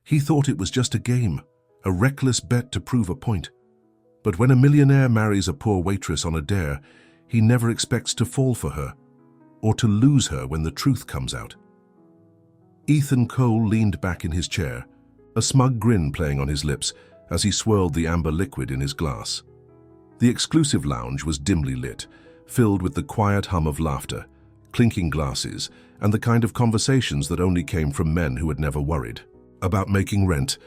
He thought it was just a game, a reckless bet to prove a point. But when a millionaire marries a poor waitress on a dare, he never expects to fall for her, or to lose her when the truth comes out. Ethan Cole leaned back in his chair, a smug grin playing on his lips as he swirled the amber liquid in his glass. The exclusive lounge was dimly lit, filled with the quiet hum of laughter, clinking glasses, and the kind of conversations that only came from men who had never worried about making rent.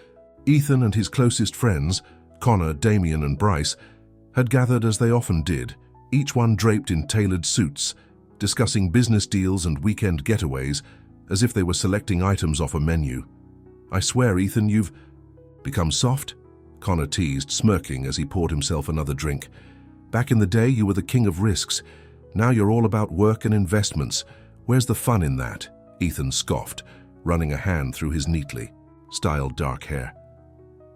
Ethan and his closest friends, Connor, Damien, and Bryce, had gathered as they often did, each one draped in tailored suits, discussing business deals and weekend getaways as if they were selecting items off a menu. "I swear, Ethan, you've become soft," Connor teased, smirking as he poured himself another drink. "Back in the day, you were the king of risks. Now you're all about work and investments. Where's the fun in that?" Ethan scoffed, running a hand through his neatly styled dark hair.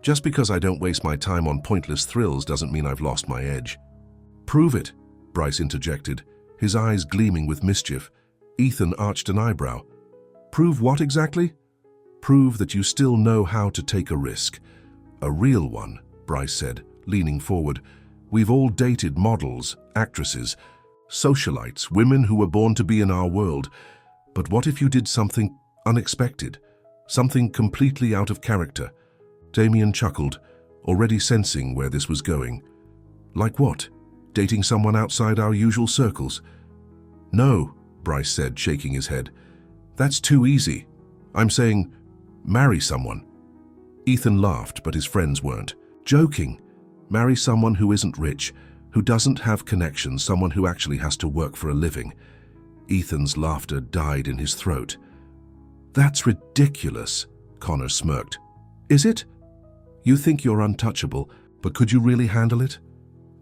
"Just because I don't waste my time on pointless thrills doesn't mean I've lost my edge." "Prove it," Bryce interjected, his eyes gleaming with mischief. Ethan arched an eyebrow. "Prove what exactly?" "Prove that you still know how to take a risk. A real one," Bryce said, leaning forward. "We've all dated models, actresses, socialites, women who were born to be in our world. But what if you did something unexpected, something completely out of character?" Damien chuckled, already sensing where this was going. "Like what? Dating someone outside our usual circles?" "No," Bryce said, shaking his head. "That's too easy. I'm saying, marry someone." Ethan laughed, but his friends weren't. "Joking. Marry someone who isn't rich, who doesn't have connections, someone who actually has to work for a living." Ethan's laughter died in his throat. "That's ridiculous," Connor smirked. "Is it? You think you're untouchable, but could you really handle it?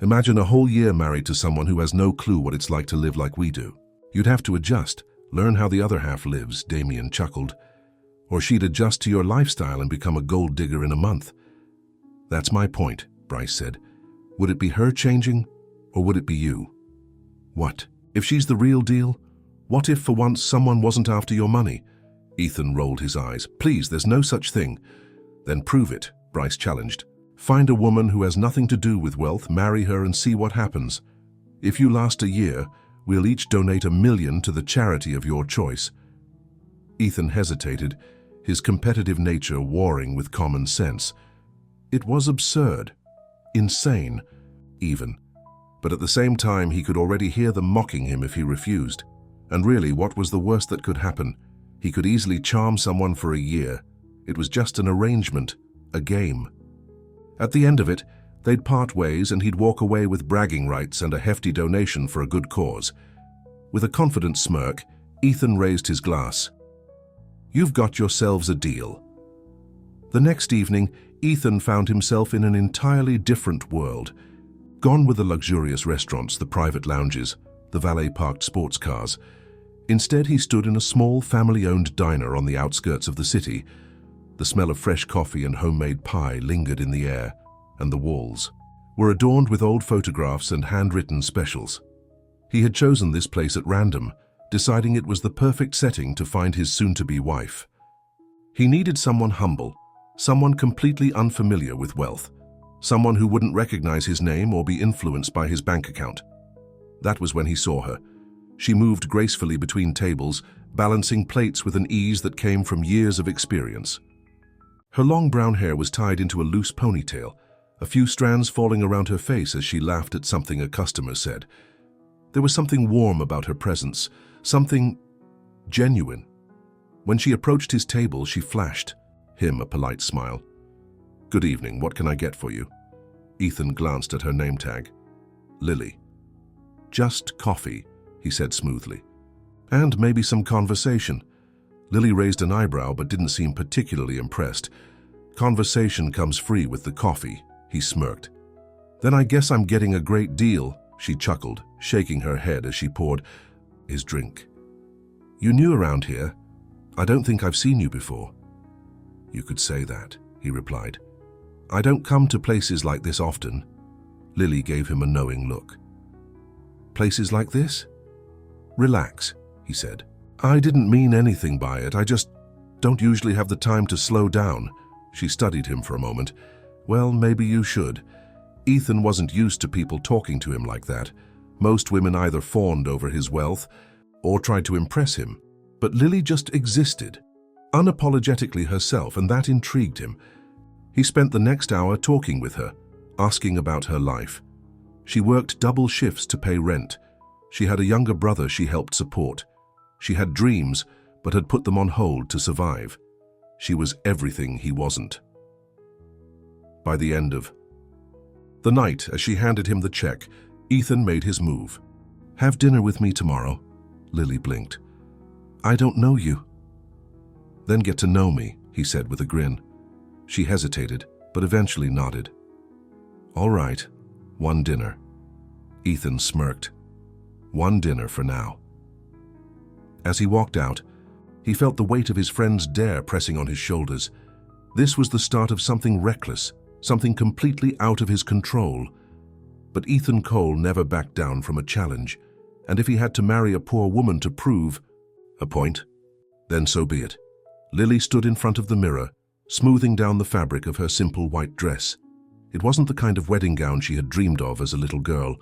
Imagine a whole year married to someone who has no clue what it's like to live like we do. You'd have to adjust, learn how the other half lives," Damien chuckled. "Or she'd adjust to your lifestyle and become a gold digger in a month." "That's my point," Bryce said. "Would it be her changing, or would it be you?" "What? If she's the real deal? What if for once someone wasn't after your money?" Ethan rolled his eyes. "Please, there's no such thing." "Then prove it," Bryce challenged. "Find a woman who has nothing to do with wealth, marry her, and see what happens. If you last a year, we'll each donate $1 million to the charity of your choice." Ethan hesitated, his competitive nature warring with common sense. It was absurd, insane, even. But at the same time, he could already hear them mocking him if he refused. And really, what was the worst that could happen? He could easily charm someone for a year. It was just an arrangement, a game. At the end of it, they'd part ways and he'd walk away with bragging rights and a hefty donation for a good cause. With a confident smirk, Ethan raised his glass. "You've got yourselves a deal." The next evening, Ethan found himself in an entirely different world. Gone were the luxurious restaurants, the private lounges, the valet-parked sports cars. Instead, he stood in a small, family-owned diner on the outskirts of the city. The smell of fresh coffee and homemade pie lingered in the air, and the walls were adorned with old photographs and handwritten specials. He had chosen this place at random, deciding it was the perfect setting to find his soon-to-be wife. He needed someone humble, someone completely unfamiliar with wealth, someone who wouldn't recognize his name or be influenced by his bank account. That was when he saw her. She moved gracefully between tables, balancing plates with an ease that came from years of experience. Her long brown hair was tied into a loose ponytail, a few strands falling around her face as she laughed at something a customer said. There was something warm about her presence, something genuine. When she approached his table, she flashed him a polite smile. "Good evening, what can I get for you?" Ethan glanced at her name tag. "Lily." "Just coffee," he said smoothly. "And maybe some conversation." Lily raised an eyebrow but didn't seem particularly impressed. "Conversation comes free with the coffee," he smirked. "Then I guess I'm getting a great deal," she chuckled, shaking her head as she poured his drink. "You new around here? I don't think I've seen you before." "You could say that," he replied. "I don't come to places like this often." Lily gave him a knowing look. "Places like this?" "Relax," he said. "I didn't mean anything by it. I just don't usually have the time to slow down," She studied him for a moment. Well, maybe you should. Ethan wasn't used to people talking to him like that. Most women either fawned over his wealth or tried to impress him. But Lily just existed, unapologetically herself, and that intrigued him. He spent the next hour talking with her, asking about her life. She worked double shifts to pay rent. She had a younger brother she helped support. She had dreams, but had put them on hold to survive. She was everything he wasn't. By the end of the night, as she handed him the check, Ethan made his move. "Have dinner with me tomorrow." Lily blinked. "I don't know you." "Then get to know me," he said with a grin. She hesitated, but eventually nodded. "All right, one dinner." Ethan smirked. One dinner for now. As he walked out, he felt the weight of his friend's dare pressing on his shoulders. This was the start of something reckless, something completely out of his control. But Ethan Cole never backed down from a challenge, and if he had to marry a poor woman to prove a point, then so be it. Lily stood in front of the mirror, smoothing down the fabric of her simple white dress. It wasn't the kind of wedding gown she had dreamed of as a little girl.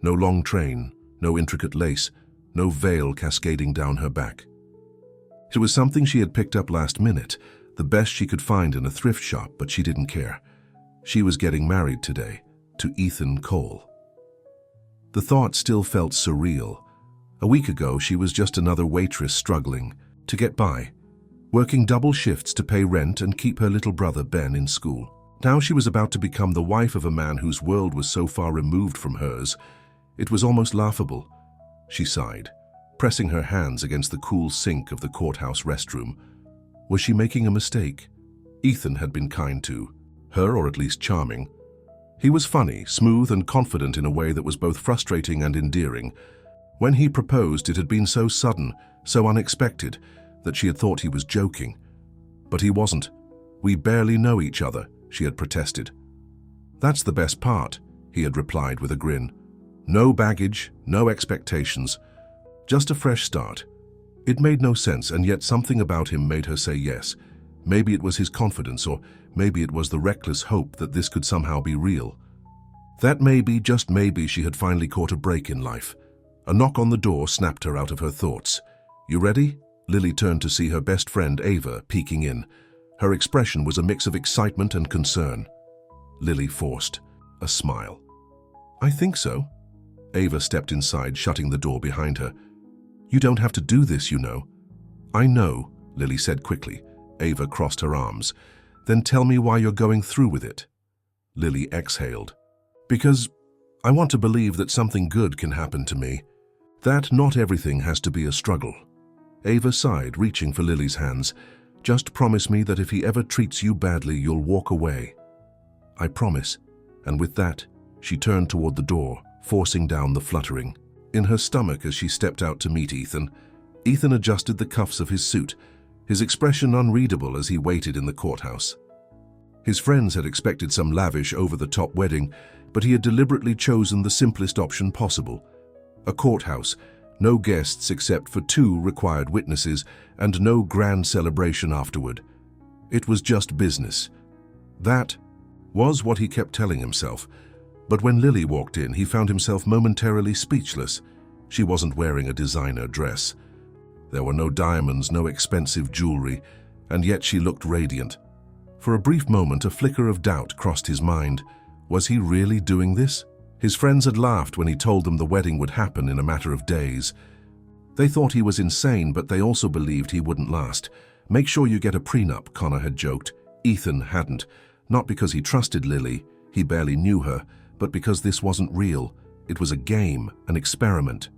No long train, no intricate lace, no veil cascading down her back. It was something she had picked up last minute, the best she could find in a thrift shop, but she didn't care. She was getting married today, to Ethan Cole. The thought still felt surreal. A week ago, she was just another waitress struggling to get by, working double shifts to pay rent and keep her little brother Ben in school. Now she was about to become the wife of a man whose world was so far removed from hers. It was almost laughable. She sighed, pressing her hands against the cool sink of the courthouse restroom. Was she making a mistake? Ethan had been kind to her, or at least charming. He was funny, smooth, and confident in a way that was both frustrating and endearing. When he proposed, it had been so sudden, so unexpected, that she had thought he was joking. But he wasn't. "We barely know each other," she had protested. "That's the best part," he had replied with a grin. "No baggage, no expectations, just a fresh start." It made no sense, and yet something about him made her say yes. Maybe it was his confidence, or maybe it was the reckless hope that this could somehow be real. That maybe, just maybe, she had finally caught a break in life. A knock on the door snapped her out of her thoughts. "You ready?" Lily turned to see her best friend Ava peeking in. Her expression was a mix of excitement and concern. Lily forced a smile. "I think so." Ava stepped inside, shutting the door behind her. "You don't have to do this, you know." "I know," Lily said quickly. Ava crossed her arms. "Then tell me why you're going through with it." Lily exhaled. "Because I want to believe that something good can happen to me. That not everything has to be a struggle." Ava sighed, reaching for Lily's hands. "Just promise me that if he ever treats you badly, you'll walk away." "I promise." And with that, she turned toward the door, forcing down the fluttering in her stomach as she stepped out to meet Ethan. Ethan adjusted the cuffs of his suit, his expression unreadable as he waited in the courthouse. His friends had expected some lavish, over-the-top wedding, but he had deliberately chosen the simplest option possible. A courthouse, no guests except for 2 required witnesses, and no grand celebration afterward. It was just business. That was what he kept telling himself. But when Lily walked in, he found himself momentarily speechless. She wasn't wearing a designer dress. There were no diamonds, no expensive jewelry, and yet she looked radiant. For a brief moment, a flicker of doubt crossed his mind. Was he really doing this? His friends had laughed when he told them the wedding would happen in a matter of days. They thought he was insane, but they also believed he wouldn't last. "Make sure you get a prenup," Connor had joked. Ethan hadn't. Not because he trusted Lily, he barely knew her, but because this wasn't real. It was a game, an experiment.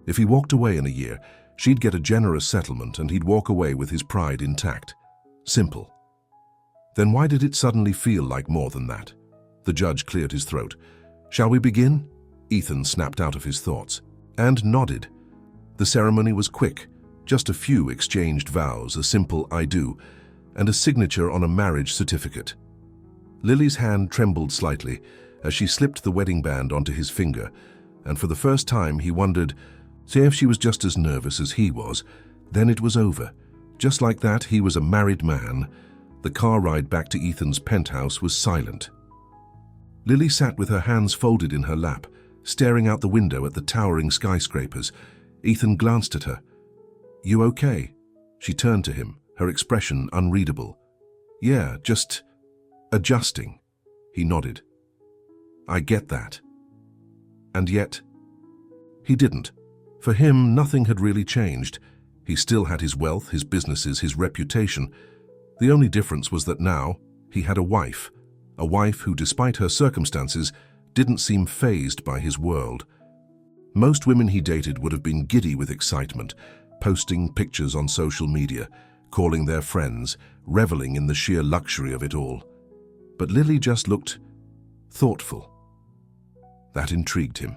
If he walked away in a year, she'd get a generous settlement and he'd walk away with his pride intact. Simple. Then why did it suddenly feel like more than that? The judge cleared his throat. "Shall we begin?" Ethan snapped out of his thoughts and nodded. The ceremony was quick, just a few exchanged vows, a simple "I do," and a signature on a marriage certificate. Lily's hand trembled slightly as she slipped the wedding band onto his finger, and for the first time he wondered, see if she was just as nervous as he was. Then it was over. Just like that, he was a married man. The car ride back to Ethan's penthouse was silent. Lily sat with her hands folded in her lap, staring out the window at the towering skyscrapers. Ethan glanced at her. "You okay?" She turned to him, her expression unreadable. "Yeah, just adjusting." He nodded. "I get that." And yet, he didn't. For him, nothing had really changed. He still had his wealth, his businesses, his reputation. The only difference was that now he had a wife who, despite her circumstances, didn't seem fazed by his world. Most women he dated would have been giddy with excitement, posting pictures on social media, calling their friends, reveling in the sheer luxury of it all. But Lily just looked thoughtful. That intrigued him.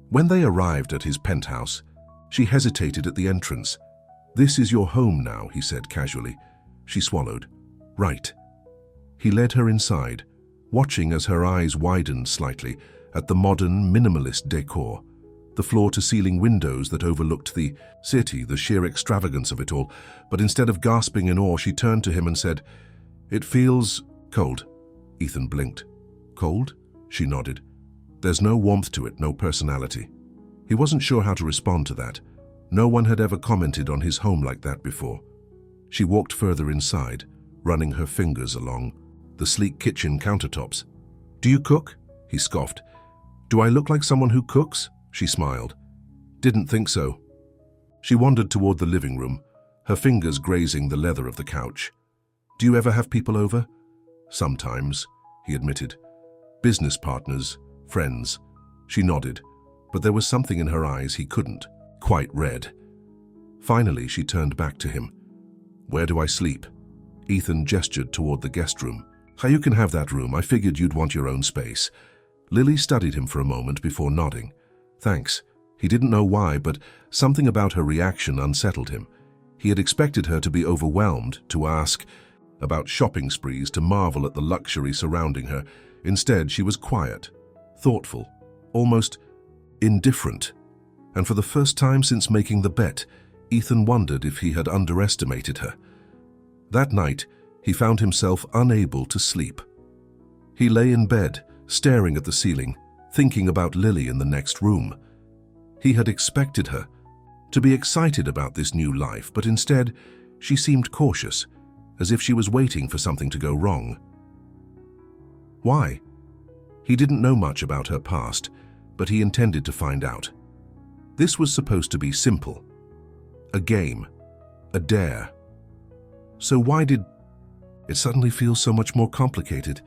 When they arrived at his penthouse, she hesitated at the entrance. "This is your home now," he said casually. She swallowed. "Right." He led her inside, watching as her eyes widened slightly at the modern, minimalist decor, the floor-to-ceiling windows that overlooked the city, the sheer extravagance of it all. But instead of gasping in awe, she turned to him and said, "It feels cold." Ethan blinked. "Cold?" She nodded. "There's no warmth to it, no personality." He wasn't sure how to respond to that. No one had ever commented on his home like that before. She walked further inside, running her fingers along the sleek kitchen countertops. "Do you cook?" He scoffed. "Do I look like someone who cooks?" She smiled. "Didn't think so." She wandered toward the living room, her fingers grazing the leather of the couch. "Do you ever have people over?" "Sometimes," he admitted. "Business partners, friends." She nodded, but there was something in her eyes he couldn't quite read. Finally, she turned back to him. "Where do I sleep?" Ethan gestured toward the guest room. "You can have that room. I figured you'd want your own space." Lily studied him for a moment before nodding. "Thanks." He didn't know why, but something about her reaction unsettled him. He had expected her to be overwhelmed, to ask about shopping sprees, to marvel at the luxury surrounding her. Instead, she was quiet, thoughtful, almost indifferent. And for the first time since making the bet, Ethan wondered if he had underestimated her. That night, he found himself unable to sleep. He lay in bed, staring at the ceiling, thinking about Lily in the next room. He had expected her to be excited about this new life, but instead, she seemed cautious, as if she was waiting for something to go wrong. Why? He didn't know much about her past, but he intended to find out. This was supposed to be simple. A game. A dare. So why did it suddenly feel so much more complicated?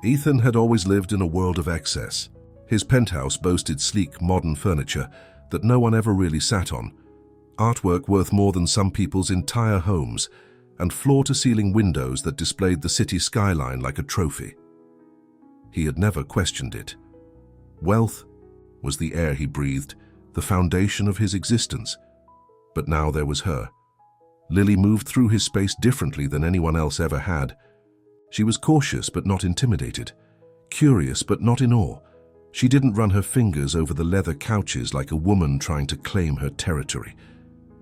Ethan had always lived in a world of excess. His penthouse boasted sleek, modern furniture that no one ever really sat on, artwork worth more than some people's entire homes, and floor-to-ceiling windows that displayed the city skyline like a trophy. He had never questioned it. Wealth was the air he breathed, the foundation of his existence. But now there was her. Lily moved through his space differently than anyone else ever had. She was cautious but not intimidated, curious but not in awe. She didn't run her fingers over the leather couches like a woman trying to claim her territory.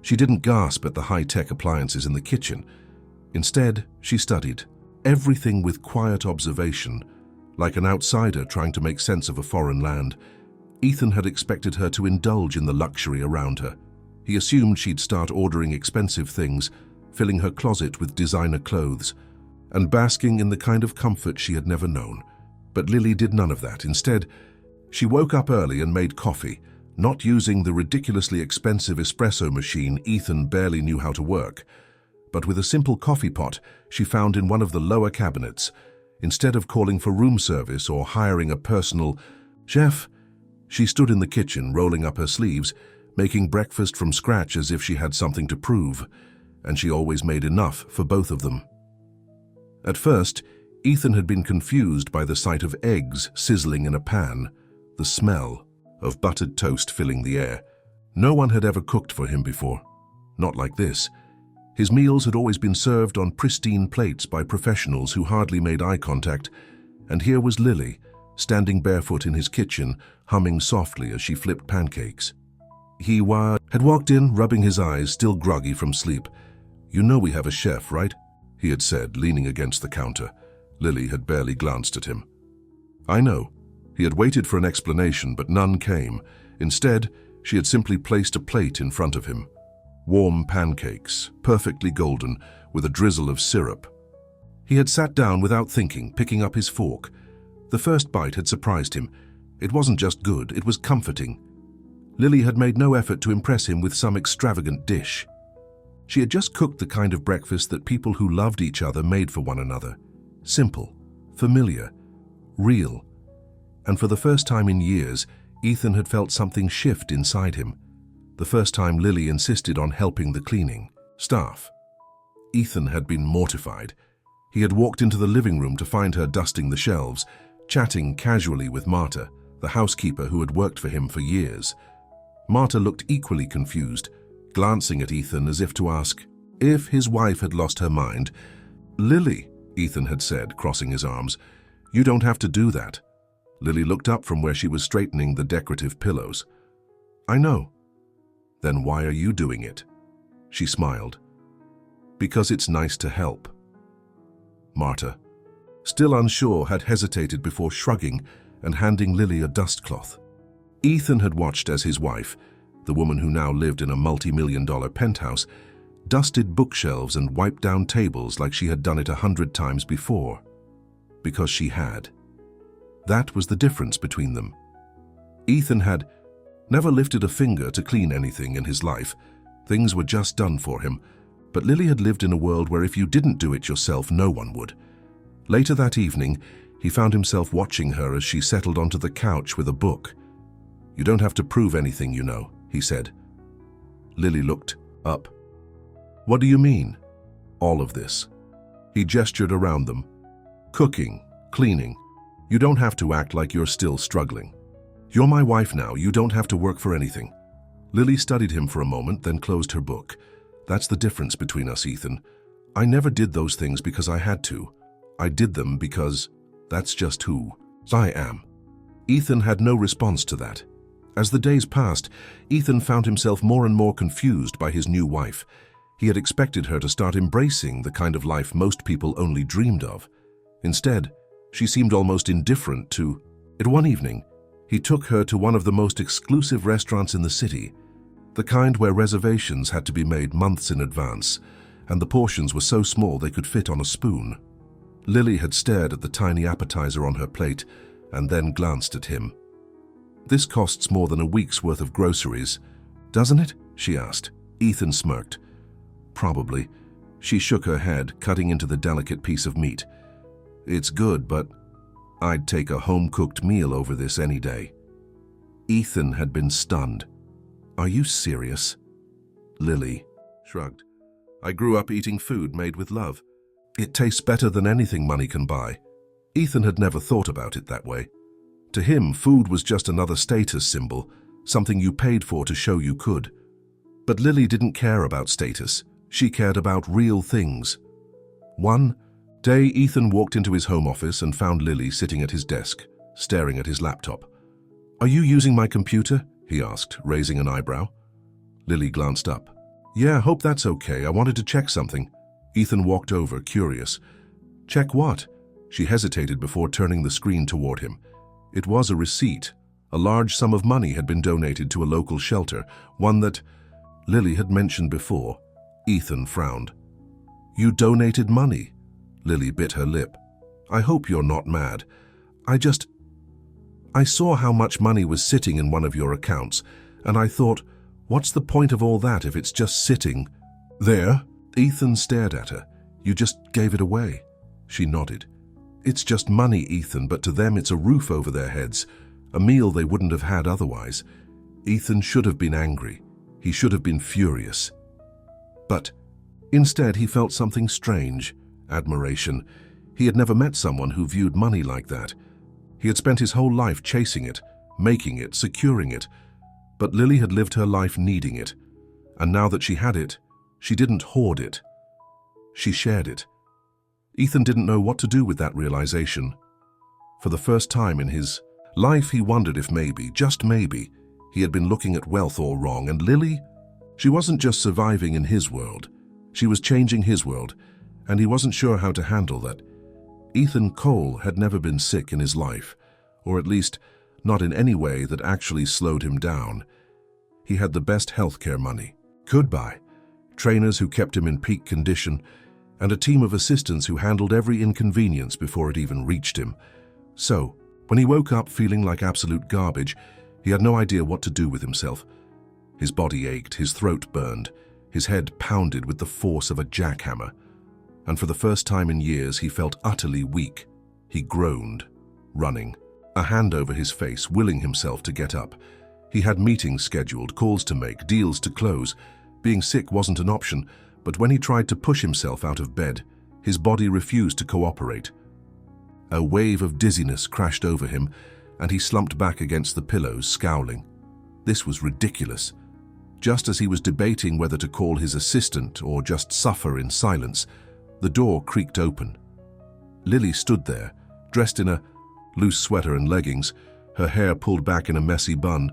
She didn't gasp at the high-tech appliances in the kitchen. Instead, she studied everything with quiet observation, like an outsider trying to make sense of a foreign land. Ethan had expected her to indulge in the luxury around her. He assumed she'd start ordering expensive things, filling her closet with designer clothes, and basking in the kind of comfort she had never known. But Lily did none of that. Instead, she woke up early and made coffee, not using the ridiculously expensive espresso machine Ethan barely knew how to work, but with a simple coffee pot she found in one of the lower cabinets. Instead of calling for room service or hiring a personal chef, she stood in the kitchen, rolling up her sleeves, making breakfast from scratch as if she had something to prove, and she always made enough for both of them. At first, Ethan had been confused by the sight of eggs sizzling in a pan, the smell of buttered toast filling the air. No one had ever cooked for him before. Not like this. His meals had always been served on pristine plates by professionals who hardly made eye contact, and here was Lily, standing barefoot in his kitchen, humming softly as she flipped pancakes. He had walked in, rubbing his eyes, still groggy from sleep. "You know we have a chef, right?" he had said, leaning against the counter. Lily had barely glanced at him. I know. He had waited for an explanation, but none came. Instead, she had simply placed a plate in front of him. Warm pancakes, perfectly golden, with a drizzle of syrup. He had sat down without thinking, picking up his fork. The first bite had surprised him. It wasn't just good, it was comforting. Lily had made no effort to impress him with some extravagant dish. She had just cooked the kind of breakfast that people who loved each other made for one another. Simple, familiar, real. And for the first time in years, Ethan had felt something shift inside him. The first time Lily insisted on helping the cleaning staff. Ethan had been mortified. He had walked into the living room to find her dusting the shelves, chatting casually with Marta, the housekeeper who had worked for him for years. Marta looked equally confused, glancing at Ethan as if to ask if his wife had lost her mind. "Lily," Ethan had said, crossing his arms, "you don't have to do that." Lily looked up from where she was straightening the decorative pillows. "I know." "Then why are you doing it?" She smiled. "Because it's nice to help." Marta, still unsure, had hesitated before shrugging and handing Lily a dustcloth. Ethan had watched as his wife, the woman who now lived in a multi-million-dollar penthouse, dusted bookshelves and wiped down tables like she had done it 100 times before. Because she had. That was the difference between them. Ethan had never lifted a finger to clean anything in his life. Things were just done for him. But Lily had lived in a world where if you didn't do it yourself, no one would. Later that evening, he found himself watching her as she settled onto the couch with a book. "You don't have to prove anything, you know," he said. Lily looked up. "What do you mean?" "All of this." He gestured around them. "Cooking, cleaning. You don't have to act like you're still struggling. You're my wife now, you don't have to work for anything." Lily studied him for a moment, then closed her book. "That's the difference between us, Ethan. I never did those things because I had to. I did them because that's just who I am." Ethan had no response to that. As the days passed, Ethan found himself more and more confused by his new wife. He had expected her to start embracing the kind of life most people only dreamed of. Instead, she seemed almost indifferent to it. One evening, he took her to one of the most exclusive restaurants in the city, the kind where reservations had to be made months in advance, and the portions were so small they could fit on a spoon. Lily had stared at the tiny appetizer on her plate and then glanced at him. "This costs more than a week's worth of groceries, doesn't it?" she asked. Ethan smirked. "Probably." She shook her head, cutting into the delicate piece of meat. "It's good, but I'd take a home-cooked meal over this any day." Ethan had been stunned. "Are you serious?" Lily shrugged. "I grew up eating food made with love. It tastes better than anything money can buy." Ethan had never thought about it that way. To him, food was just another status symbol, something you paid for to show you could. But Lily didn't care about status. She cared about real things. One day, Ethan walked into his home office and found Lily sitting at his desk, staring at his laptop. "Are you using my computer?" he asked, raising an eyebrow. Lily glanced up. "Yeah, hope that's okay. I wanted to check something." Ethan walked over, curious. "Check what?" She hesitated before turning the screen toward him. It was a receipt. A large sum of money had been donated to a local shelter, one that Lily had mentioned before. Ethan frowned. "You donated money?" Lily bit her lip. "I hope you're not mad. I saw how much money was sitting in one of your accounts, and I thought, what's the point of all that if it's just sitting there?" Ethan stared at her. "You just gave it away." She nodded. "It's just money, Ethan, but to them it's a roof over their heads, a meal they wouldn't have had otherwise." Ethan should have been angry. He should have been furious. But instead he felt something strange, admiration. He had never met someone who viewed money like that. He had spent his whole life chasing it, making it, securing it. But Lily had lived her life needing it. And now that she had it, she didn't hoard it. She shared it. Ethan didn't know what to do with that realization. For the first time in his life, he wondered if maybe, just maybe, he had been looking at wealth all wrong. And Lily, she wasn't just surviving in his world. She was changing his world. and he wasn't sure how to handle that. Ethan Cole had never been sick in his life, or at least not in any way that actually slowed him down. He had the best healthcare money could buy, trainers who kept him in peak condition, and a team of assistants who handled every inconvenience before it even reached him. So, when he woke up feeling like absolute garbage, he had no idea what to do with himself. His body ached, his throat burned, his head pounded with the force of a jackhammer. And for the first time in years, he felt utterly weak. He groaned, running, a hand over his face, willing himself to get up. He had meetings scheduled, calls to make, deals to close. Being sick wasn't an option, but when he tried to push himself out of bed, his body refused to cooperate. A wave of dizziness crashed over him, and he slumped back against the pillows, scowling. This was ridiculous. Just as he was debating whether to call his assistant or just suffer in silence, the door creaked open. Lily stood there, dressed in a loose sweater and leggings, her hair pulled back in a messy bun.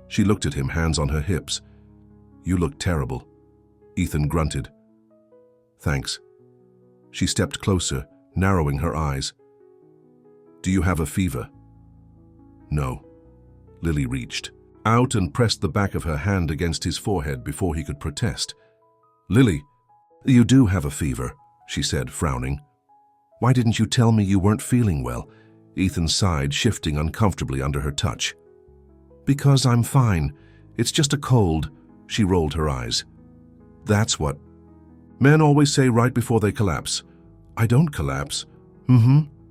She looked at him, hands on her hips. "You look terrible," Ethan grunted. "Thanks." She stepped closer, narrowing her eyes. "Do you have a fever?" "No." Lily reached out and pressed the back of her hand against his forehead before he could protest. "Lily, you do have a fever," she said, frowning. "Why didn't you tell me you weren't feeling well?" Ethan sighed, shifting uncomfortably under her touch. "Because I'm fine. It's just a cold." She rolled her eyes. "That's what men always say right before they collapse." "I don't collapse."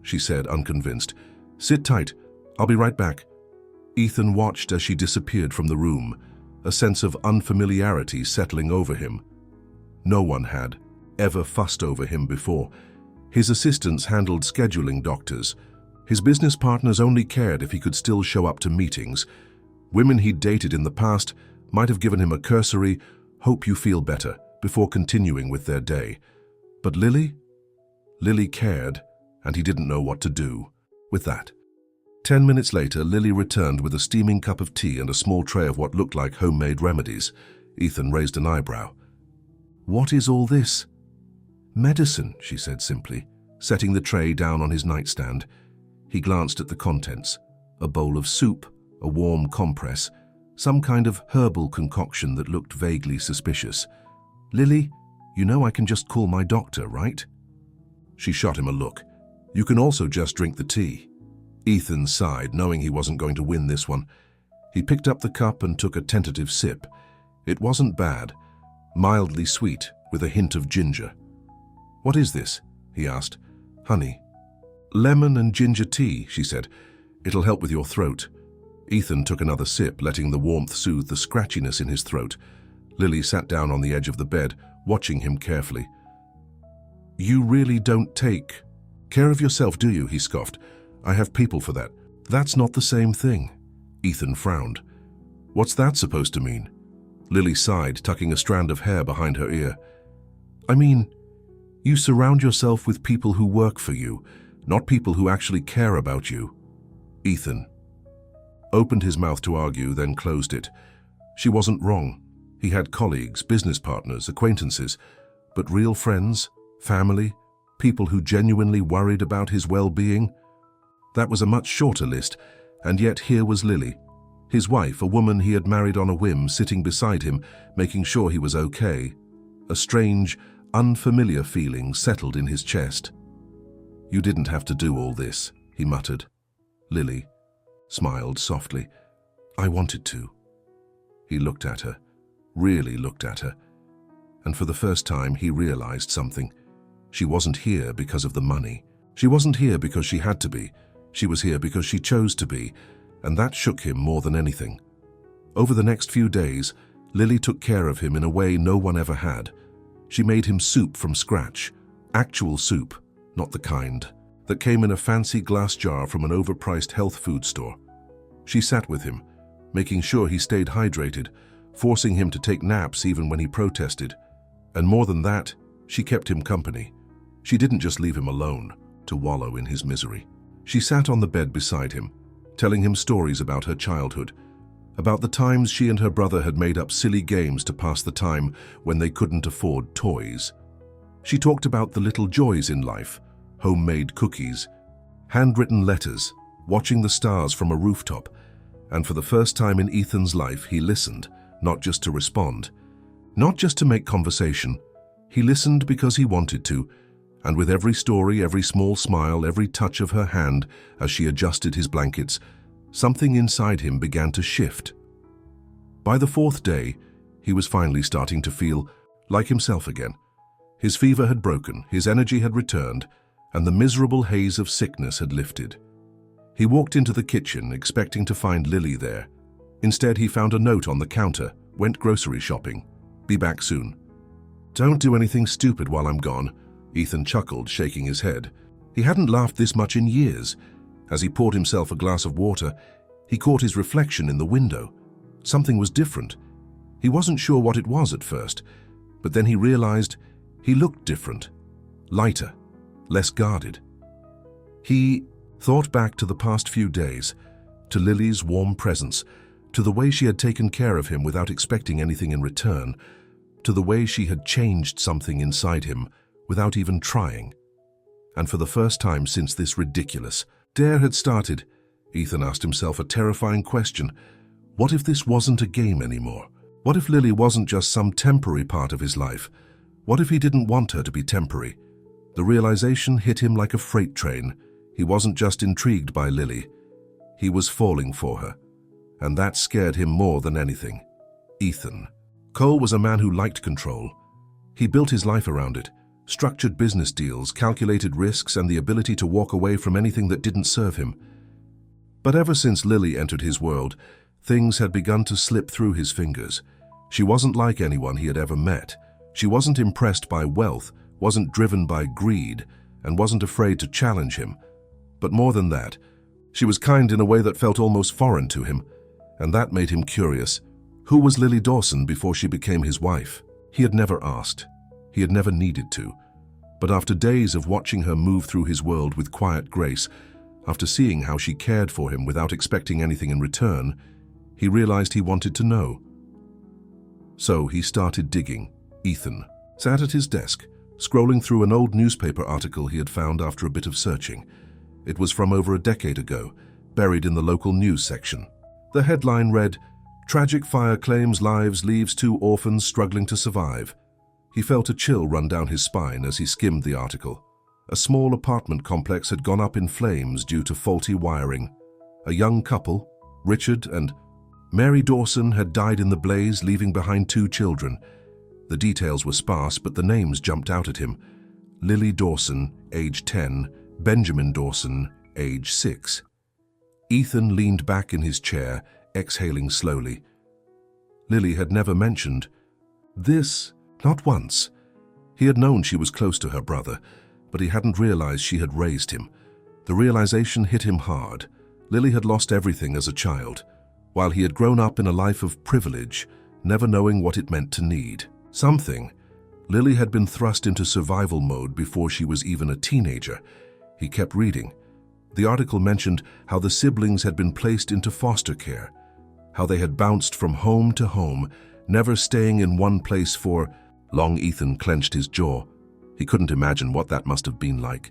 She said, unconvinced. "Sit tight. I'll be right back." Ethan watched as she disappeared from the room, a sense of unfamiliarity settling over him. No one had ever fussed over him before. His assistants handled scheduling doctors. His business partners only cared if he could still show up to meetings. Women he'd dated in the past might have given him a cursory, "hope you feel better," before continuing with their day. But Lily? Lily cared, and he didn't know what to do with that. 10 minutes later, Lily returned with a steaming cup of tea and a small tray of what looked like homemade remedies. Ethan raised an eyebrow. "What is all this?" "Medicine," she said simply, setting the tray down on his nightstand. He glanced at the contents: a bowl of soup, a warm compress, some kind of herbal concoction that looked vaguely suspicious. "Lily, you know I can just call my doctor, right?" She shot him a look. "You can also just drink the tea." Ethan sighed, knowing he wasn't going to win this one. He picked up the cup and took a tentative sip. It wasn't bad, mildly sweet, with a hint of ginger. "What is this?" he asked. "Honey." "Lemon and ginger tea," she said. "It'll help with your throat." Ethan took another sip, letting the warmth soothe the scratchiness in his throat. Lily sat down on the edge of the bed, watching him carefully. "You really don't take care of yourself, do you?" he scoffed. "I have people for that." "That's not the same thing." Ethan frowned. "What's that supposed to mean?" Lily sighed, tucking a strand of hair behind her ear. "I mean, you surround yourself with people who work for you, not people who actually care about you." Ethan opened his mouth to argue, then closed it. She wasn't wrong. He had colleagues, business partners, acquaintances, but real friends, family, people who genuinely worried about his well-being? That was a much shorter list, and yet here was Lily, his wife, a woman he had married on a whim, sitting beside him, making sure he was okay. A strange, unfamiliar feeling settled in his chest. "You didn't have to do all this," he muttered. Lily smiled softly. "I wanted to." He looked at her, really looked at her, and for the first time he realized something. She wasn't here because of the money. She wasn't here because she had to be. She was here because she chose to be, and that shook him more than anything. Over the next few days, Lily took care of him in a way no one ever had. She made him soup from scratch, actual soup, not the kind that came in a fancy glass jar from an overpriced health food store. She sat with him, making sure he stayed hydrated, forcing him to take naps even when he protested. And more than that, she kept him company. She didn't just leave him alone to wallow in his misery. She sat on the bed beside him, telling him stories about her childhood, about the times she and her brother had made up silly games to pass the time when they couldn't afford toys. She talked about the little joys in life, homemade cookies, handwritten letters, watching the stars from a rooftop, and for the first time in Ethan's life, he listened, not just to respond, not just to make conversation. He listened because he wanted to, and with every story, every small smile, every touch of her hand as she adjusted his blankets, something inside him began to shift. By the fourth day, he was finally starting to feel like himself again. His fever had broken, his energy had returned, and the miserable haze of sickness had lifted. He walked into the kitchen, expecting to find Lily there. Instead, he found a note on the counter, went grocery shopping. Be back soon. Don't do anything stupid while I'm gone, Ethan chuckled, shaking his head. He hadn't laughed this much in years. As he poured himself a glass of water, he caught his reflection in the window. Something was different. He wasn't sure what it was at first, but then he realized he looked different, lighter, less guarded. He thought back to the past few days, to Lily's warm presence, to the way she had taken care of him without expecting anything in return, to the way she had changed something inside him without even trying. And for the first time since this ridiculous dare had started, Ethan asked himself a terrifying question. What if this wasn't a game anymore? What if Lily wasn't just some temporary part of his life? What if he didn't want her to be temporary? The realization hit him like a freight train. He wasn't just intrigued by Lily. He was falling for her. And that scared him more than anything. Ethan. Cole was a man who liked control. He built his life around it, structured business deals, calculated risks, and the ability to walk away from anything that didn't serve him. But ever since Lily entered his world, things had begun to slip through his fingers. She wasn't like anyone he had ever met. She wasn't impressed by wealth, wasn't driven by greed, and wasn't afraid to challenge him. But more than that, she was kind in a way that felt almost foreign to him, and that made him curious. Who was Lily Dawson before she became his wife? He had never asked. He had never needed to. But after days of watching her move through his world with quiet grace, after seeing how she cared for him without expecting anything in return, he realized he wanted to know. So he started digging. Ethan sat at his desk, scrolling through an old newspaper article he had found after a bit of searching. It was from over a decade ago, buried in the local news section. The headline read, "Tragic fire claims lives, leaves 2 orphans struggling to survive." He felt a chill run down his spine as he skimmed the article. A small apartment complex had gone up in flames due to faulty wiring. A young couple, Richard and Mary Dawson, had died in the blaze, leaving behind 2 children. The details were sparse, but the names jumped out at him. Lily Dawson, age 10, Benjamin Dawson, age 6. Ethan leaned back in his chair, exhaling slowly. Lily had never mentioned this, not once. He had known she was close to her brother, but he hadn't realized she had raised him. The realization hit him hard. Lily had lost everything as a child, while he had grown up in a life of privilege, never knowing what it meant to need something. Lily had been thrust into survival mode before she was even a teenager. He kept reading. The article mentioned how the siblings had been placed into foster care, how they had bounced from home to home, never staying in one place for long. Ethan clenched his jaw. He couldn't imagine what that must have been like.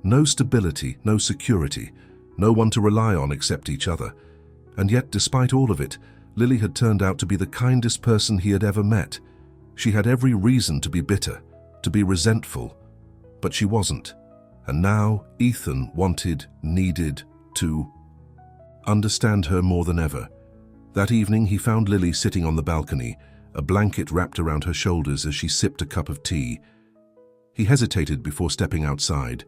No stability, no security, no one to rely on except each other. And yet, despite all of it, Lily had turned out to be the kindest person he had ever met. She had every reason to be bitter, to be resentful, but she wasn't. And now Ethan needed to understand her more than ever. That evening he found Lily sitting on the balcony, a blanket wrapped around her shoulders as she sipped a cup of tea. He hesitated before stepping outside.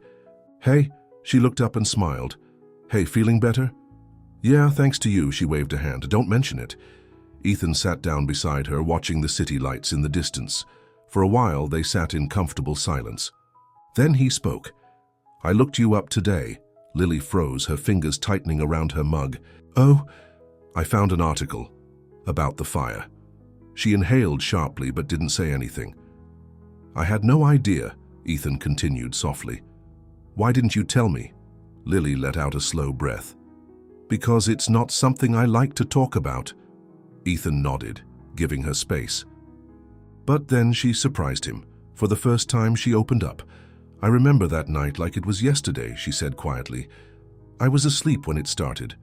"Hey," she looked up and smiled. "Hey, feeling better?" "Yeah, thanks to you," she waved a hand. "Don't mention it." Ethan sat down beside her, watching the city lights in the distance. For a while, they sat in comfortable silence. Then he spoke. "I looked you up today." Lily froze, her fingers tightening around her mug. "Oh," "I found an article about the fire." She inhaled sharply but didn't say anything. "I had no idea," Ethan continued softly. "Why didn't you tell me?" Lily let out a slow breath. "Because it's not something I like to talk about." Ethan nodded, giving her space. But then she surprised him. For the first time, she opened up. "I remember that night like it was yesterday," she said quietly. "I was asleep when it started.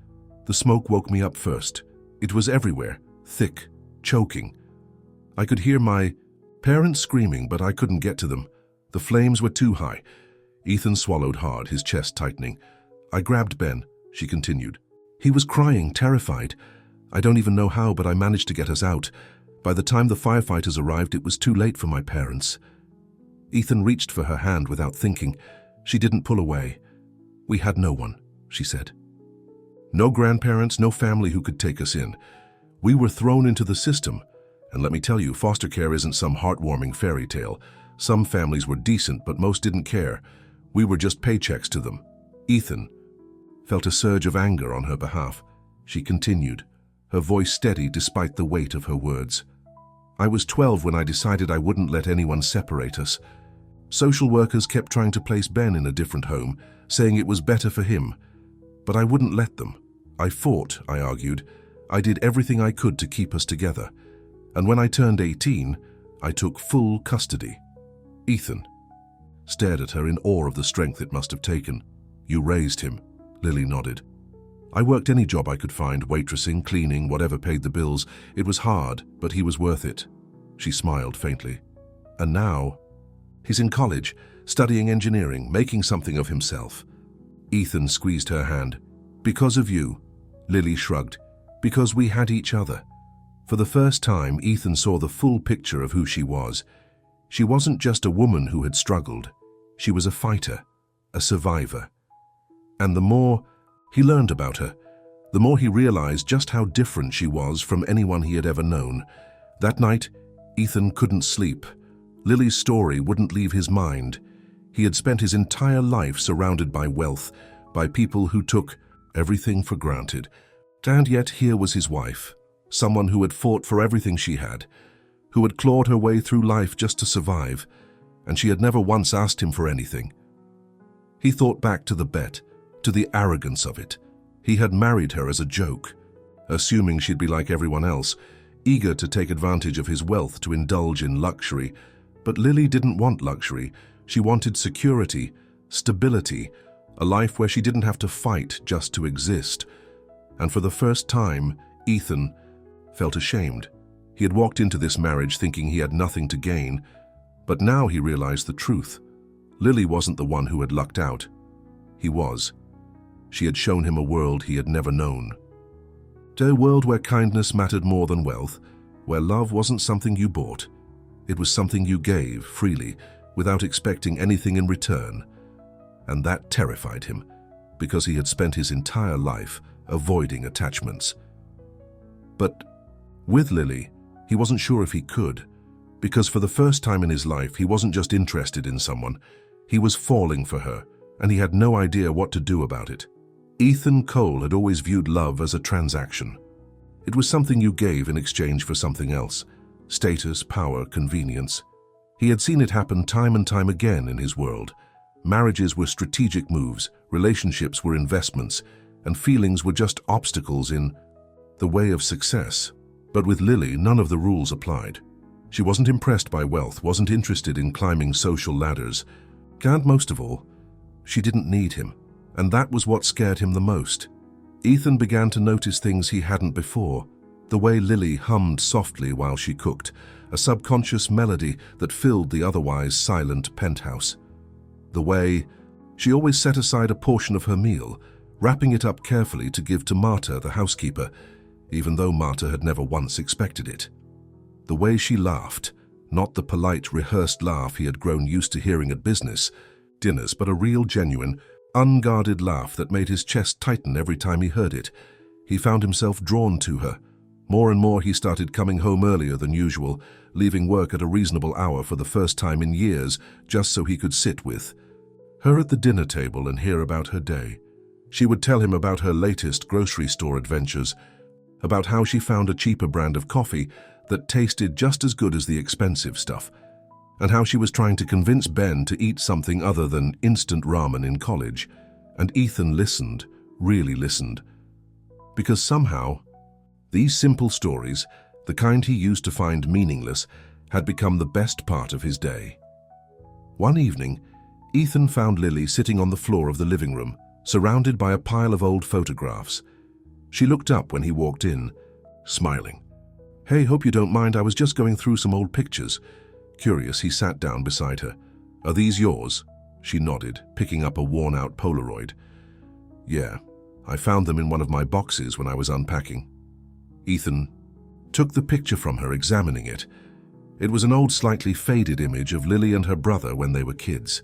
The smoke woke me up first. It was everywhere, thick, choking. I could hear my parents screaming, but I couldn't get to them. The flames were too high." Ethan swallowed hard, his chest tightening. "I grabbed Ben," she continued. "He was crying, terrified. I don't even know how, but I managed to get us out. By the time the firefighters arrived, it was too late for my parents." Ethan reached for her hand without thinking. She didn't pull away. "We had no one," she said. "No grandparents, no family who could take us in. We were thrown into the system. And let me tell you, foster care isn't some heartwarming fairy tale. Some families were decent, but most didn't care. We were just paychecks to them." Ethan felt a surge of anger on her behalf. She continued, her voice steady despite the weight of her words. "I was 12 when I decided I wouldn't let anyone separate us. Social workers kept trying to place Ben in a different home, saying it was better for him. But I wouldn't let them. I fought, I argued. I did everything I could to keep us together. And when I turned 18, I took full custody." Ethan stared at her in awe of the strength it must have taken. "You raised him," Lily nodded. "I worked any job I could find, waitressing, cleaning, whatever paid the bills. It was hard, but he was worth it." She smiled faintly. "And now, he's in college, studying engineering, making something of himself." Ethan squeezed her hand. "Because of you," Lily shrugged. "Because we had each other." For the first time, Ethan saw the full picture of who she was. She wasn't just a woman who had struggled. She was a fighter, a survivor. And the more he learned about her, the more he realized just how different she was from anyone he had ever known. That night, Ethan couldn't sleep. Lily's story wouldn't leave his mind. He had spent his entire life surrounded by wealth, by people who took everything for granted. And yet here was his wife, someone who had fought for everything she had, who had clawed her way through life just to survive, and she had never once asked him for anything. He thought back to the bet, to the arrogance of it. He had married her as a joke, assuming she'd be like everyone else, eager to take advantage of his wealth to indulge in luxury. But Lily didn't want luxury. She wanted security, stability, a life where she didn't have to fight just to exist. And for the first time, Ethan felt ashamed. He had walked into this marriage thinking he had nothing to gain, but now he realized the truth. Lily wasn't the one who had lucked out. He was. She had shown him a world he had never known. A world where kindness mattered more than wealth, where love wasn't something you bought. It was something you gave freely, without expecting anything in return. And that terrified him, because he had spent his entire life avoiding attachments. But with Lily, he wasn't sure if he could, because for the first time in his life, he wasn't just interested in someone. He was falling for her, and he had no idea what to do about it. Ethan Cole had always viewed love as a transaction. It was something you gave in exchange for something else: status, power, convenience. He had seen it happen time and time again in his world. Marriages were strategic moves, relationships were investments, and feelings were just obstacles in the way of success. But with Lily, none of the rules applied. She wasn't impressed by wealth, wasn't interested in climbing social ladders. And most of all, she didn't need him. And that was what scared him the most. Ethan began to notice things he hadn't before. The way Lily hummed softly while she cooked, a subconscious melody that filled the otherwise silent penthouse. The way she always set aside a portion of her meal, wrapping it up carefully to give to Marta, the housekeeper, even though Marta had never once expected it. The way she laughed, not the polite, rehearsed laugh he had grown used to hearing at business dinners, but a real, genuine, unguarded laugh that made his chest tighten every time he heard it. He found himself drawn to her. More and more he started coming home earlier than usual, leaving work at a reasonable hour for the first time in years, just so he could sit with her at the dinner table and hear about her day. She would tell him about her latest grocery store adventures, about how she found a cheaper brand of coffee that tasted just as good as the expensive stuff, and how she was trying to convince Ben to eat something other than instant ramen in college. And Ethan listened, really listened, because somehow these simple stories, the kind he used to find meaningless, had become the best part of his day. One evening, Ethan found Lily sitting on the floor of the living room, surrounded by a pile of old photographs. She looked up when he walked in, smiling. "Hey, hope you don't mind, I was just going through some old pictures." Curious, he sat down beside her. "Are these yours?" She nodded, picking up a worn-out Polaroid. "Yeah, I found them in one of my boxes when I was unpacking." Ethan took the picture from her, examining it. It was an old, slightly faded image of Lily and her brother when they were kids.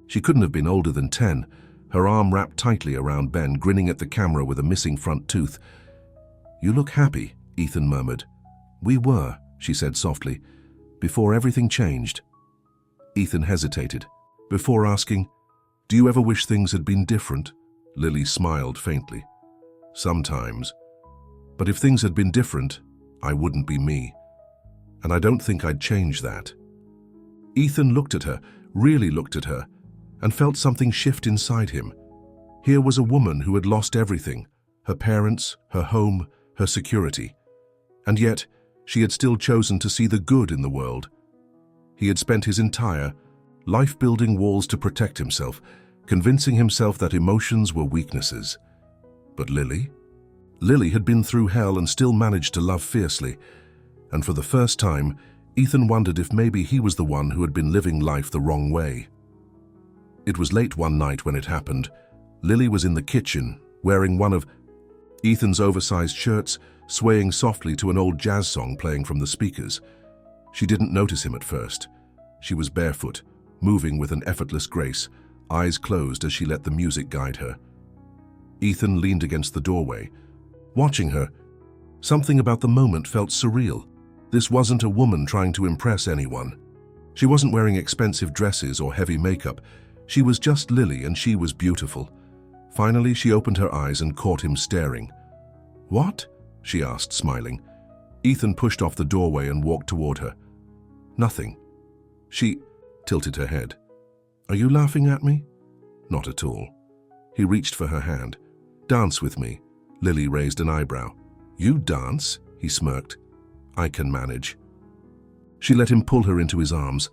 She couldn't have been older than 10, her arm wrapped tightly around Ben, grinning at the camera with a missing front tooth. "You look happy," Ethan murmured. "We were," she said softly, "before everything changed." Ethan hesitated, before asking, "Do you ever wish things had been different?" Lily smiled faintly. "Sometimes. But if things had been different, I wouldn't be me. And I don't think I'd change that." Ethan looked at her, really looked at her, and felt something shift inside him. Here was a woman who had lost everything, her parents, her home, her security. And yet, she had still chosen to see the good in the world. He had spent his entire life building walls to protect himself, convincing himself that emotions were weaknesses. But Lily? Lily had been through hell and still managed to love fiercely. And for the first time, Ethan wondered if maybe he was the one who had been living life the wrong way. It was late one night when it happened. Lily was in the kitchen, wearing one of Ethan's oversized shirts, swaying softly to an old jazz song playing from the speakers. She didn't notice him at first. She was barefoot, moving with an effortless grace, eyes closed as she let the music guide her. Ethan leaned against the doorway, watching her. Something about the moment felt surreal. This wasn't a woman trying to impress anyone. She wasn't wearing expensive dresses or heavy makeup. She was just Lily, and she was beautiful. Finally, she opened her eyes and caught him staring. "What?" she asked, smiling. Ethan pushed off the doorway and walked toward her. "Nothing." She tilted her head. "Are you laughing at me?" "Not at all." He reached for her hand. "Dance with me." Lily raised an eyebrow. "You dance?" he smirked. "I can manage." She let him pull her into his arms,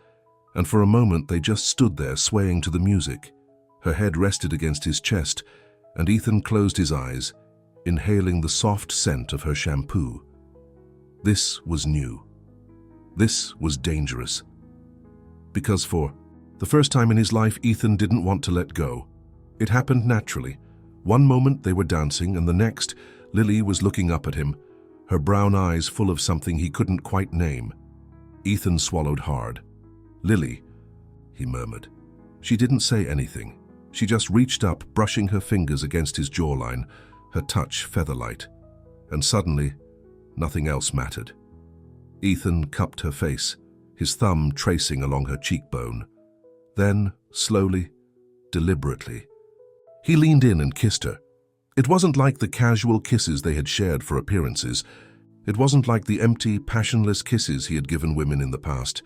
and for a moment they just stood there swaying to the music. Her head rested against his chest, and Ethan closed his eyes, inhaling the soft scent of her shampoo. This was new. This was dangerous. Because for the first time in his life, Ethan didn't want to let go. It happened naturally. One moment they were dancing, and the next, Lily was looking up at him, her brown eyes full of something he couldn't quite name. Ethan swallowed hard. "Lily," he murmured. She didn't say anything. She just reached up, brushing her fingers against his jawline, her touch feather-light. And suddenly, nothing else mattered. Ethan cupped her face, his thumb tracing along her cheekbone. Then, slowly, deliberately, he leaned in and kissed her. It wasn't like the casual kisses they had shared for appearances. It wasn't like the empty, passionless kisses he had given women in the past.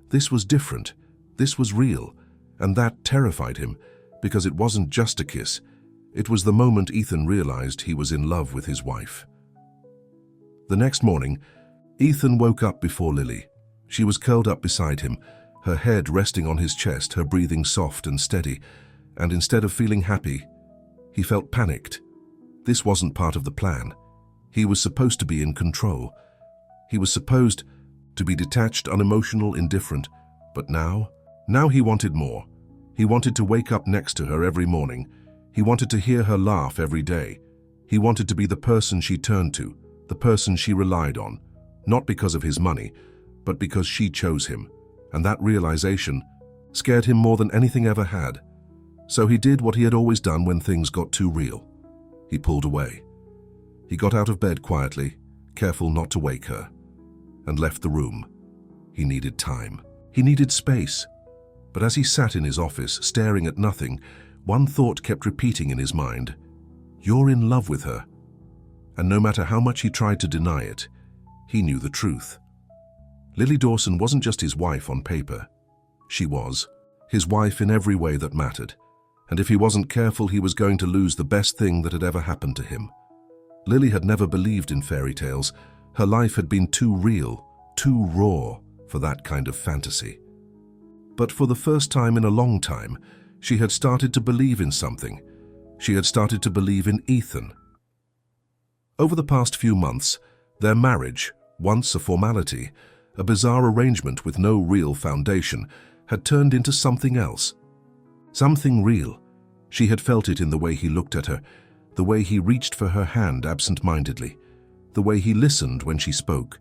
This was different. This was real. And that terrified him, because it wasn't just a kiss. It was the moment Ethan realized he was in love with his wife. The next morning, Ethan woke up before Lily. She was curled up beside him, her head resting on his chest, her breathing soft and steady. And instead of feeling happy, he felt panicked. This wasn't part of the plan. He was supposed to be in control. He was supposed to be detached, unemotional, indifferent. But now he wanted more. He wanted to wake up next to her every morning. He wanted to hear her laugh every day. He wanted to be the person she turned to, the person she relied on, not because of his money, but because she chose him. And that realization scared him more than anything ever had. So he did what he had always done when things got too real. He pulled away. He got out of bed quietly, careful not to wake her, and left the room. He needed time. He needed space. But as he sat in his office, staring at nothing, one thought kept repeating in his mind. You're in love with her. And no matter how much he tried to deny it, he knew the truth. Lily Dawson wasn't just his wife on paper. She was his wife in every way that mattered. And if he wasn't careful, he was going to lose the best thing that had ever happened to him. Lily had never believed in fairy tales. Her life had been too real, too raw for that kind of fantasy. But for the first time in a long time, she had started to believe in something. She had started to believe in Ethan. Over the past few months, their marriage, once a formality, a bizarre arrangement with no real foundation, had turned into something else. Something real. She had felt it in the way he looked at her, the way he reached for her hand absent-mindedly, the way he listened when she spoke.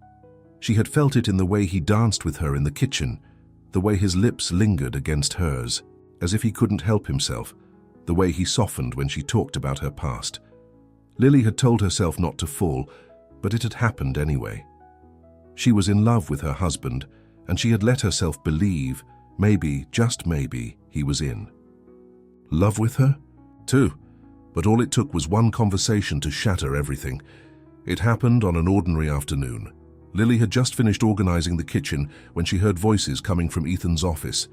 She had felt it in the way he danced with her in the kitchen, the way his lips lingered against hers, as if he couldn't help himself, the way he softened when she talked about her past. Lily had told herself not to fall, but it had happened anyway. She was in love with her husband, and she had let herself believe, maybe, just maybe, he was in love with her, too. But all it took was one conversation to shatter everything. It happened on an ordinary afternoon. Lily had just finished organizing the kitchen when she heard voices coming from Ethan's office.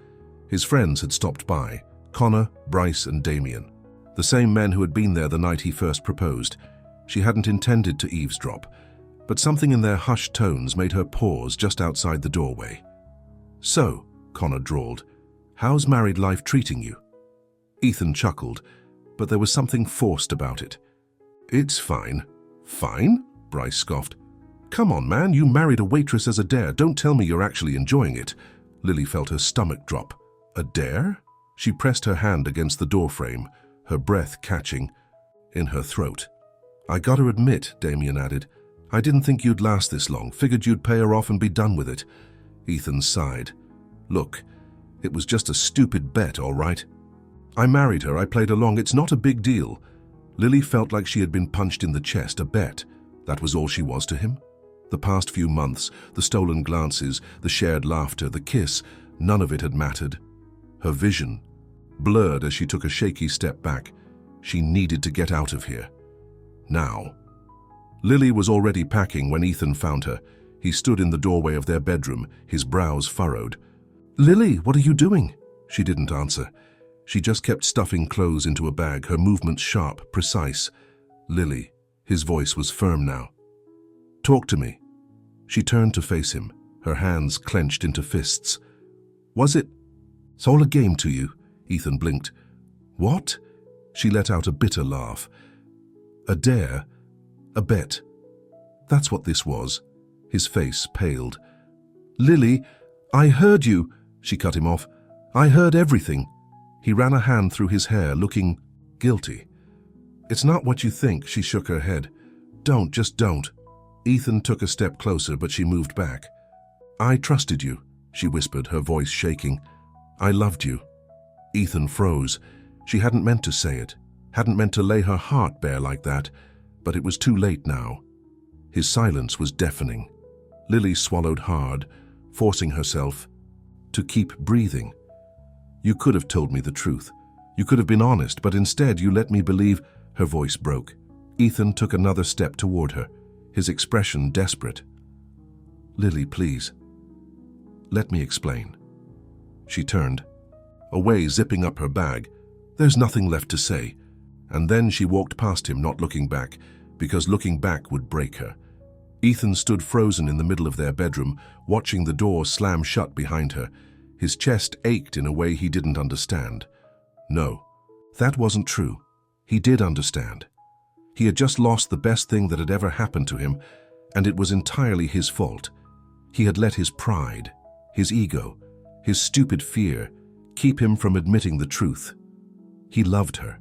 His friends had stopped by, Connor, Bryce, and Damien, the same men who had been there the night he first proposed. She hadn't intended to eavesdrop, but something in their hushed tones made her pause just outside the doorway. "So," Connor drawled, "how's married life treating you?" Ethan chuckled, but there was something forced about it. "It's fine." "Fine?" Bryce scoffed. "Come on, man, you married a waitress as a dare. Don't tell me you're actually enjoying it." Lily felt her stomach drop. "A dare?" She pressed her hand against the doorframe, her breath catching in her throat. "I gotta admit," Damien added, "I didn't think you'd last this long. Figured you'd pay her off and be done with it." Ethan sighed. "Look, it was just a stupid bet, all right? I married her, I played along, it's not a big deal." Lily felt like she had been punched in the chest. A bet. That was all she was to him? The past few months, the stolen glances, the shared laughter, the kiss, none of it had mattered. Her vision blurred as she took a shaky step back. She needed to get out of here. Now. Lily was already packing when Ethan found her. He stood in the doorway of their bedroom, his brows furrowed. "Lily, what are you doing?" She didn't answer. She just kept stuffing clothes into a bag, her movements sharp, precise. "Lily," his voice was firm now. "Talk to me." She turned to face him, her hands clenched into fists. "It's all a game to you?" Ethan blinked. "What?" She let out a bitter laugh. "A dare? A bet? That's what this was." His face paled. "Lily, I heard you." She cut him off. "I heard everything." He ran a hand through his hair, looking guilty. "It's not what you think," she shook her head. Just don't." Ethan took a step closer, but she moved back. "I trusted you," she whispered, her voice shaking. "I loved you." Ethan froze. She hadn't meant to say it, hadn't meant to lay her heart bare like that, but it was too late now. His silence was deafening. Lily swallowed hard, forcing herself to keep breathing. "You could have told me the truth. You could have been honest, but instead you let me believe—" Her voice broke. Ethan took another step toward her, his expression desperate. "Lily, please. Let me explain." She turned, away, zipping up her bag. There's nothing left to say. And then she walked past him, not looking back, because looking back would break her. Ethan stood frozen in the middle of their bedroom, watching the door slam shut behind her. His chest ached in a way he didn't understand. No, that wasn't true. He did understand. He had just lost the best thing that had ever happened to him, and it was entirely his fault. He had let his pride, his ego, his stupid fear keep him from admitting the truth. He loved her.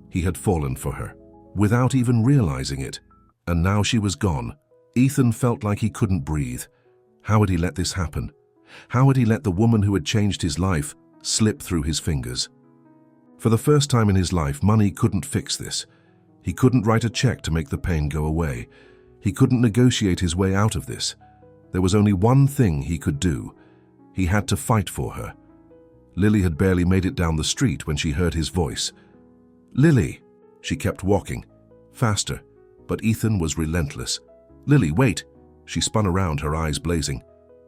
He had fallen for her, without even realizing it, and now she was gone. Ethan felt like he couldn't breathe. How had he let this happen? How had he let the woman who had changed his life slip through his fingers? For the first time in his life, money couldn't fix this. He couldn't write a check to make the pain go away. He couldn't negotiate his way out of this. There was only one thing he could do. He had to fight for her. Lily had barely made it down the street when she heard his voice. "Lily!" She kept walking, faster, but Ethan was relentless. "Lily, wait!" She spun around, her eyes blazing.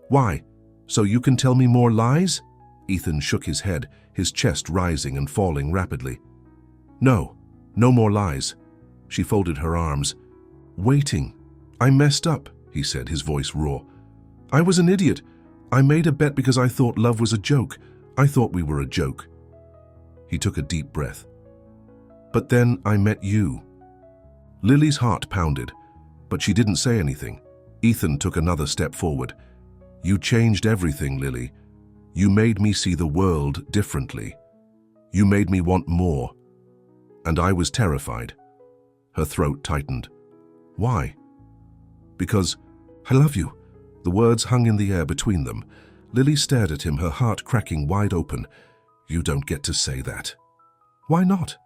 "Why? So you can tell me more lies?" Ethan shook his head, his chest rising and falling rapidly. "No, no more lies." She folded her arms. "Waiting. I messed up," he said, his voice raw. "I was an idiot. I made a bet because I thought love was a joke. I thought we were a joke." He took a deep breath. "But then I met you." Lily's heart pounded, but she didn't say anything. Ethan took another step forward. "You changed everything, Lily. You made me see the world differently. You made me want more." And I was terrified. Her throat tightened. "Why?" "Because I love you." The words hung in the air between them. Lily stared at him, her heart cracking wide open. "You don't get to say that." "Why not?"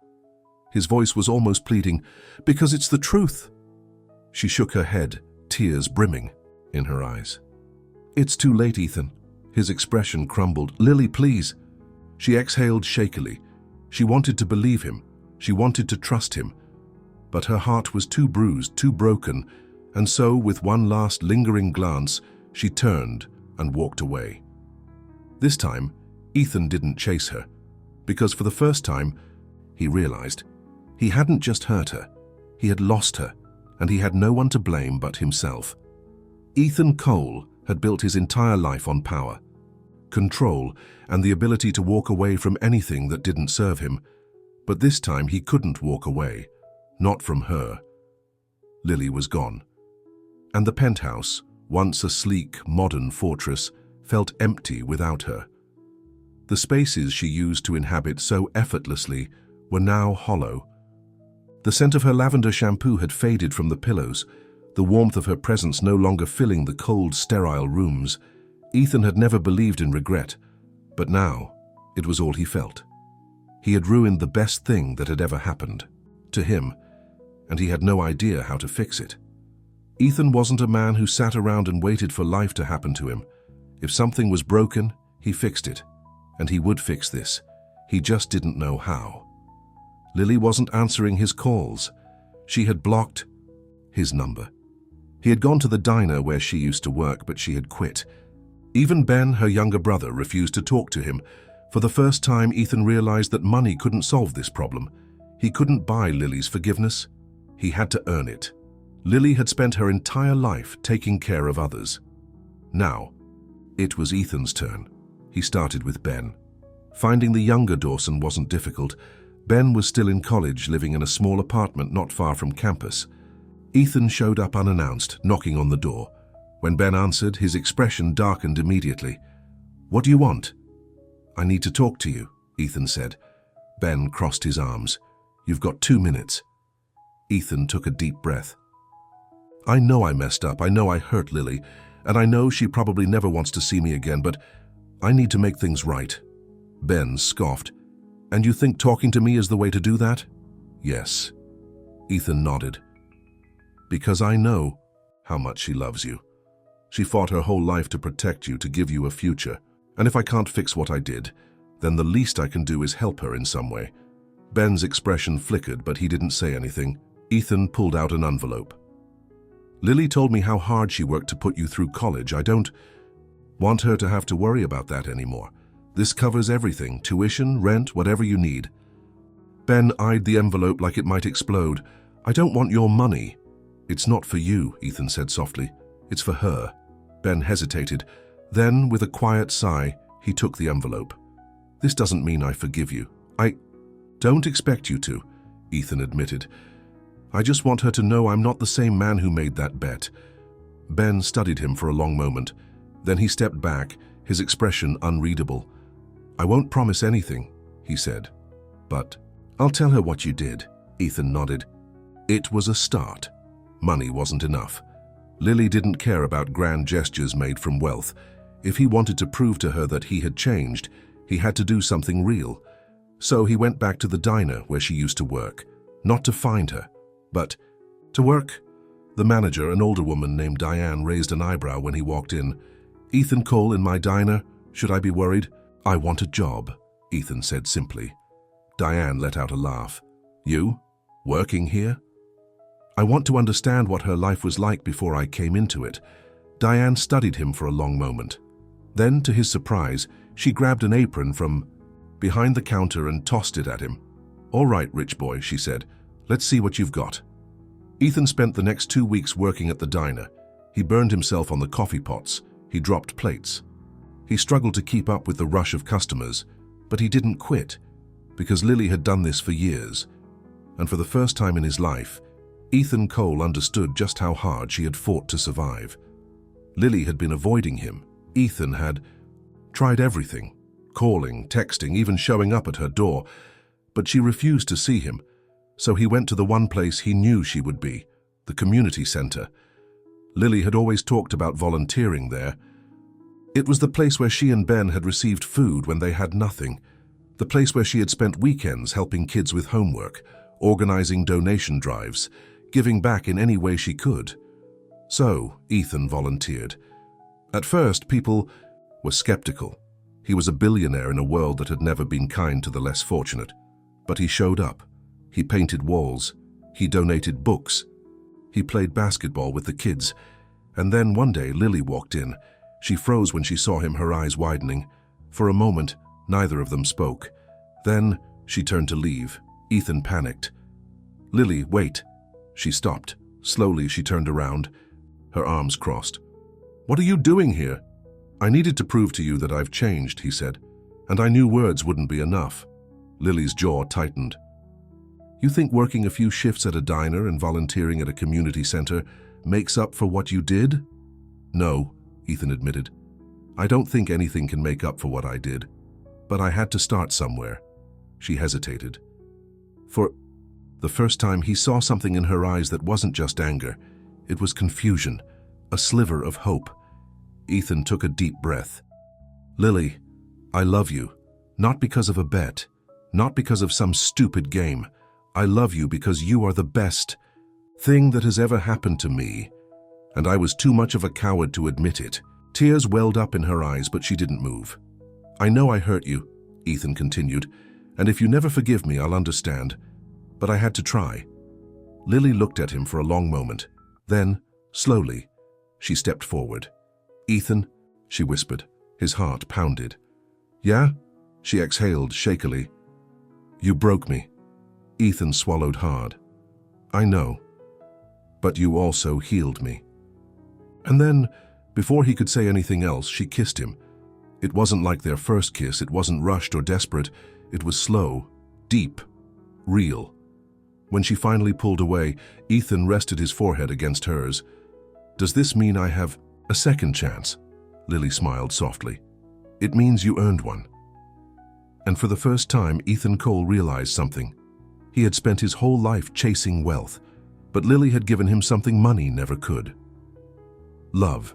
His voice was almost pleading. "Because it's the truth." She shook her head, tears brimming in her eyes. "It's too late, Ethan." His expression crumbled. "Lily, please." She exhaled shakily. She wanted to believe him. She wanted to trust him. But her heart was too bruised, too broken, and so, with one last lingering glance, she turned and walked away. This time, Ethan didn't chase her, because for the first time, he realized he hadn't just hurt her, he had lost her, and he had no one to blame but himself. Ethan Cole had built his entire life on power, control, and the ability to walk away from anything that didn't serve him. But this time he couldn't walk away, not from her. Lily was gone. And the penthouse, once a sleek, modern fortress, felt empty without her. The spaces she used to inhabit so effortlessly were now hollow. The scent of her lavender shampoo had faded from the pillows, the warmth of her presence no longer filling the cold, sterile rooms. Ethan had never believed in regret, but now it was all he felt. He had ruined the best thing that had ever happened to him, and he had no idea how to fix it. Ethan wasn't a man who sat around and waited for life to happen to him. If something was broken, he fixed it, and he would fix this. He just didn't know how. Lily wasn't answering his calls. She had blocked his number. He had gone to the diner where she used to work, but she had quit. Even Ben, her younger brother, refused to talk to him. For the first time, Ethan realized that money couldn't solve this problem. He couldn't buy Lily's forgiveness. He had to earn it. Lily had spent her entire life taking care of others. Now, it was Ethan's turn. He started with Ben. Finding the younger Dawson wasn't difficult. Ben was still in college, living in a small apartment not far from campus. Ethan showed up unannounced, knocking on the door. When Ben answered, his expression darkened immediately. "What do you want?" "I need to talk to you," Ethan said. Ben crossed his arms. "You've got 2 minutes." Ethan took a deep breath. "I know I messed up, I know I hurt Lily, and I know she probably never wants to see me again, but I need to make things right." Ben scoffed. "And you think talking to me is the way to do that?" "Yes." Ethan nodded. "Because I know how much she loves you. She fought her whole life to protect you, to give you a future. And if I can't fix what I did, then the least I can do is help her in some way." Ben's expression flickered, but he didn't say anything. Ethan pulled out an envelope. "Lily told me how hard she worked to put you through college. I don't want her to have to worry about that anymore. This covers everything, tuition, rent, whatever you need." Ben eyed the envelope like it might explode. "I don't want your money." "It's not for you," Ethan said softly. "It's for her." Ben hesitated. Then, with a quiet sigh, he took the envelope. "This doesn't mean I forgive you. I don't expect you to," Ethan admitted. "I just want her to know I'm not the same man who made that bet." Ben studied him for a long moment. Then he stepped back, his expression unreadable. "I won't promise anything," he said. "But I'll tell her what you did." Ethan nodded. It was a start. Money wasn't enough. Lily didn't care about grand gestures made from wealth. If he wanted to prove to her that he had changed, he had to do something real. So he went back to the diner where she used to work, not to find her, but to work. The manager, an older woman named Diane, raised an eyebrow when he walked in. "Ethan Cole in my diner? Should I be worried?" "I want a job," Ethan said simply. Diane let out a laugh. "You? Working here?" "I want to understand what her life was like before I came into it." Diane studied him for a long moment. Then, to his surprise, she grabbed an apron from behind the counter and tossed it at him. "All right, rich boy," she said. "Let's see what you've got." Ethan spent the next 2 weeks working at the diner. He burned himself on the coffee pots. He dropped plates. He struggled to keep up with the rush of customers, but he didn't quit, because Lily had done this for years. And for the first time in his life, Ethan Cole understood just how hard she had fought to survive. Lily had been avoiding him. Ethan had tried everything, calling, texting, even showing up at her door, but she refused to see him, so he went to the one place he knew she would be, the community center. Lily had always talked about volunteering there. It was the place where she and Ben had received food when they had nothing, the place where she had spent weekends helping kids with homework, organizing donation drives, giving back in any way she could. So, Ethan volunteered. At first, people were skeptical. He was a billionaire in a world that had never been kind to the less fortunate. But he showed up. He painted walls. He donated books. He played basketball with the kids. And then one day, Lily walked in. She froze when she saw him, her eyes widening. For a moment, neither of them spoke. Then, she turned to leave. Ethan panicked. "Lily, wait." She stopped. Slowly, she turned around, her arms crossed. "What are you doing here?" "I needed to prove to you that I've changed," he said, "and I knew words wouldn't be enough." Lily's jaw tightened. "You think working a few shifts at a diner and volunteering at a community center makes up for what you did?" "No," Ethan admitted. "I don't think anything can make up for what I did. But I had to start somewhere." She hesitated. For the first time, he saw something in her eyes that wasn't just anger. It was confusion, a sliver of hope. Ethan took a deep breath. "Lily, I love you, not because of a bet, not because of some stupid game. I love you because you are the best thing that has ever happened to me." And I was too much of a coward to admit it. Tears welled up in her eyes, but she didn't move. "I know I hurt you," Ethan continued, "and if you never forgive me, I'll understand. But I had to try." Lily looked at him for a long moment. Then, slowly, she stepped forward. "Ethan," she whispered. His heart pounded. "Yeah?" She exhaled shakily. "You broke me." Ethan swallowed hard. "I know. But you also healed me." And then, before he could say anything else, she kissed him. It wasn't like their first kiss. It wasn't rushed or desperate. It was slow, deep, real. When she finally pulled away, Ethan rested his forehead against hers. "Does this mean I have a second chance?" Lily smiled softly. "It means you earned one." And for the first time, Ethan Cole realized something. He had spent his whole life chasing wealth, but Lily had given him something money never could. Love.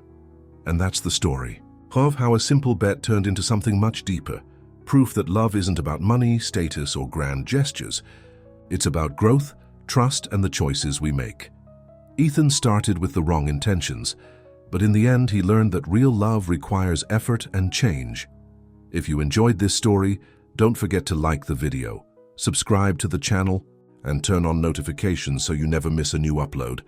And that's the story of how a simple bet turned into something much deeper. Proof that love isn't about money, status, or grand gestures. It's about growth, trust, and the choices we make. Ethan started with the wrong intentions, but in the end he learned that real love requires effort and change. If you enjoyed this story, don't forget to like the video, subscribe to the channel, and turn on notifications so you never miss a new upload.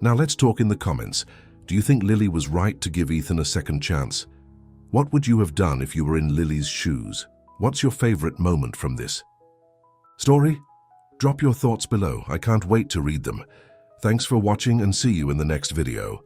Now let's talk in the comments. Do you think Lily was right to give Ethan a second chance? What would you have done if you were in Lily's shoes? What's your favorite moment from this story? Drop your thoughts below. I can't wait to read them. Thanks for watching and see you in the next video.